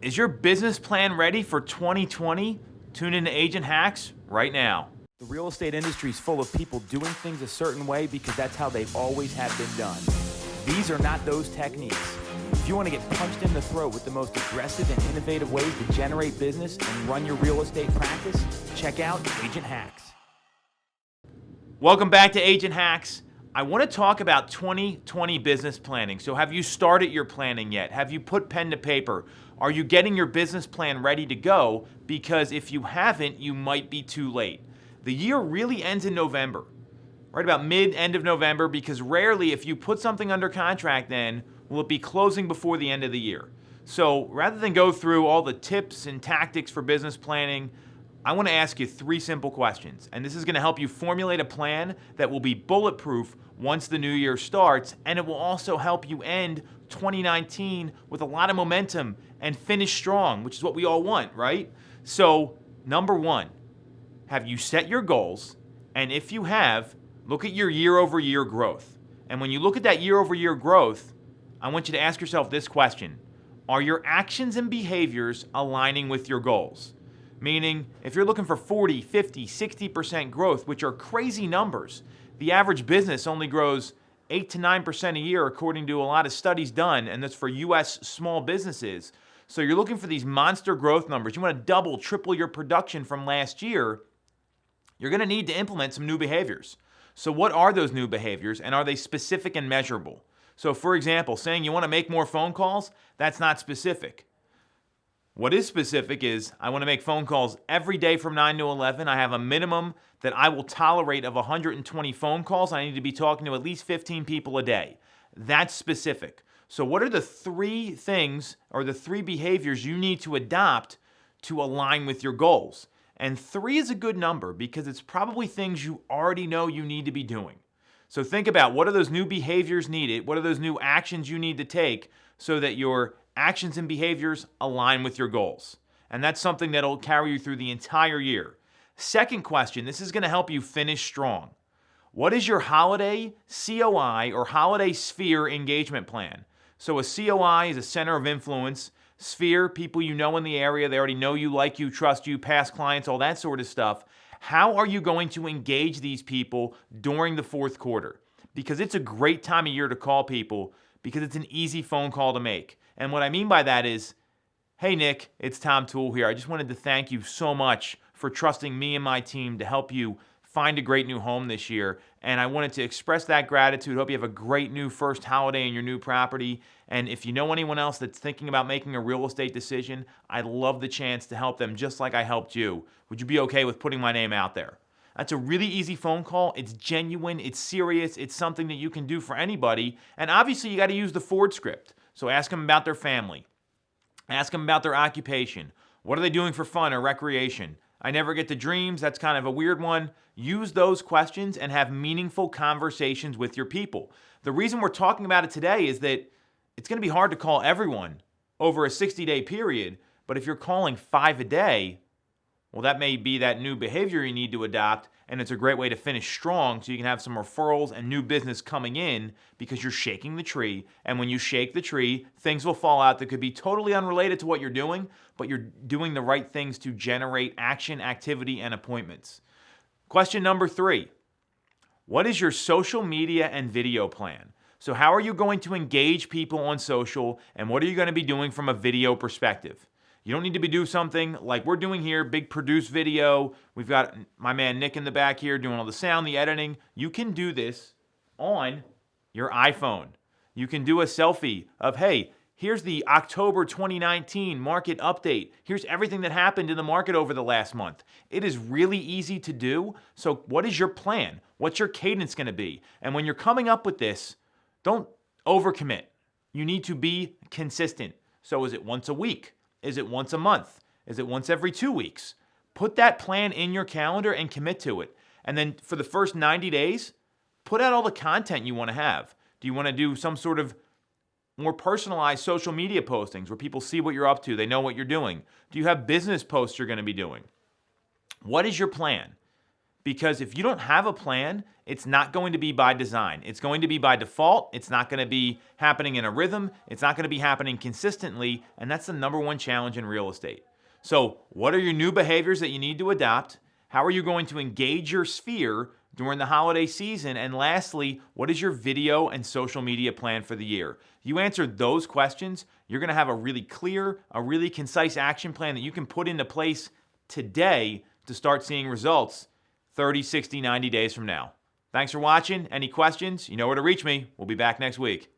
Is your business plan ready for 2020? Tune into Agent Hacks right now. The real estate industry is full of people doing things a certain way because that's how they always have been done. These are not those techniques. If you want to get punched in the throat with the most aggressive and innovative ways to generate business and run your real estate practice, check out Agent Hacks. Welcome back to Agent Hacks. I want to talk about 2020 business planning. So have you started your planning yet? Have you put pen to paper? Are you getting your business plan ready to go? Because if you haven't, you might be too late. The year really ends in November, right about mid-end of November, because rarely if you put something under contract then, will it be closing before the end of the year. So rather than go through all the tips and tactics for business planning, I want to ask you 3 simple questions. And this is going to help you formulate a plan that will be bulletproof once the new year starts, and it will also help you end 2019 with a lot of momentum and finish strong, which is what we all want, right? So, number 1, have you set your goals? And if you have, look at your year-over-year growth. And when you look at that year-over-year growth, I want you to ask yourself this question. Are your actions and behaviors aligning with your goals? Meaning, if you're looking for 40, 50, 60% growth, which are crazy numbers, the average business only grows 8 to 9% a year according to a lot of studies done, and that's for US small businesses. So you're looking for these monster growth numbers. You want to double, triple your production from last year. You're going to need to implement some new behaviors. So what are those new behaviors, and are they specific and measurable? So for example, saying you want to make more phone calls, that's not specific. What is specific is I want to make phone calls every day from 9 to 11. I have a minimum that I will tolerate of 120 phone calls. I need to be talking to at least 15 people a day. That's specific. So what are the 3 things or the 3 behaviors you need to adopt to align with your goals? And 3 is a good number because it's probably things you already know you need to be doing. So think about what are those new behaviors needed? What are those new actions you need to take so that your actions and behaviors align with your goals? And that's something that'll carry you through the entire year. Second question, this is going to help you finish strong. What is your holiday COI or holiday sphere engagement plan? So a COI is a center of influence. Sphere, people you know in the area, they already know you, like you, trust you, past clients, all that sort of stuff. How are you going to engage these people during the 4th quarter? Because it's a great time of year to call people because it's an easy phone call to make. And what I mean by that is, hey Nick, it's Tom Toole here. I just wanted to thank you so much for trusting me and my team to help you find a great new home this year. And I wanted to express that gratitude. Hope you have a great new first holiday in your new property. And if you know anyone else that's thinking about making a real estate decision, I'd love the chance to help them just like I helped you. Would you be okay with putting my name out there? That's a really easy phone call. It's genuine, it's serious, it's something that you can do for anybody. And obviously you got to use the Ford script. So ask them about their family. Ask them about their occupation. What are they doing for fun or recreation? I never get to dreams. That's kind of a weird one. Use those questions and have meaningful conversations with your people. The reason we're talking about it today is that it's going to be hard to call everyone over a 60-day period. But if you're calling 5 a day, well, that may be that new behavior you need to adopt, and it's a great way to finish strong so you can have some referrals and new business coming in because you're shaking the tree. And when you shake the tree, things will fall out that could be totally unrelated to what you're doing, but you're doing the right things to generate action, activity, and appointments. Question number 3, what is your social media and video plan? So how are you going to engage people on social, and what are you going to be doing from a video perspective? You don't need to be doing something like we're doing here, big produced video. We've got my man Nick in the back here doing all the sound, the editing. You can do this on your iPhone. You can do a selfie of, hey, here's the October 2019 market update. Here's everything that happened in the market over the last month. It is really easy to do. So what is your plan? What's your cadence going to be? And when you're coming up with this, don't overcommit. You need to be consistent. So is it once a week? Is it once a month? Is it once every 2 weeks? Put that plan in your calendar and commit to it. And then for the first 90 days, put out all the content you want to have. Do you want to do some sort of more personalized social media postings where people see what you're up to, they know what you're doing? Do you have business posts you're going to be doing? What is your plan? Because if you don't have a plan, it's not going to be by design. It's going to be by default. It's not going to be happening in a rhythm. It's not going to be happening consistently. And that's the number one challenge in real estate. So what are your new behaviors that you need to adopt? How are you going to engage your sphere during the holiday season? And lastly, what is your video and social media plan for the year? You answer those questions, you're going to have a really clear, a really concise action plan that you can put into place today to start seeing results 30, 60, 90 days from now. Thanks for watching. Any questions? You know where to reach me. We'll be back next week.